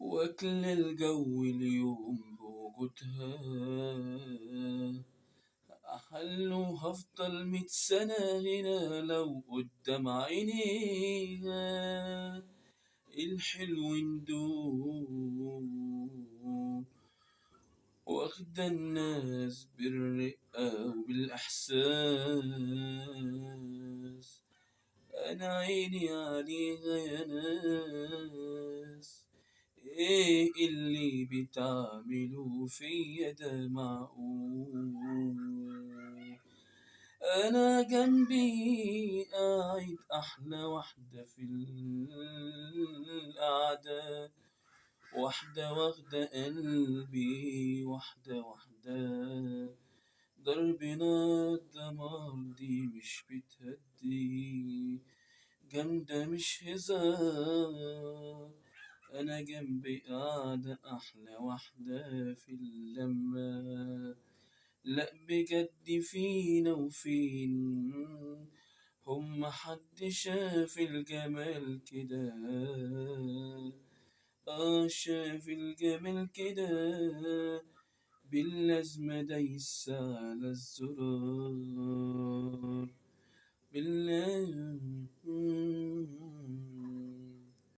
وأكل الجو اليوم بوجودها، أحلو هفضل 100 سنة هنا لو قدام عينيها. الحلو ندوب واخدة الناس بالرقة وبالإحساس، أنا عيني عليها يا ناس. إيه اللي بتعملوا فيا ده معقول؟ أنا جنبي قاعد أحلى واحدة في القعدة، واحدة واخدة قلبي، واحدة واحدة ضرب نار دمار، دي مش بتهدي، جامدة مش هزار. أنا جنبي قاعدة أحلى واحدة في اللمة، لأ بجد فينا وفين هم حد شاف الجمال كده؟ شاف الجمال كده باللازمة دايس على الزرار بالله.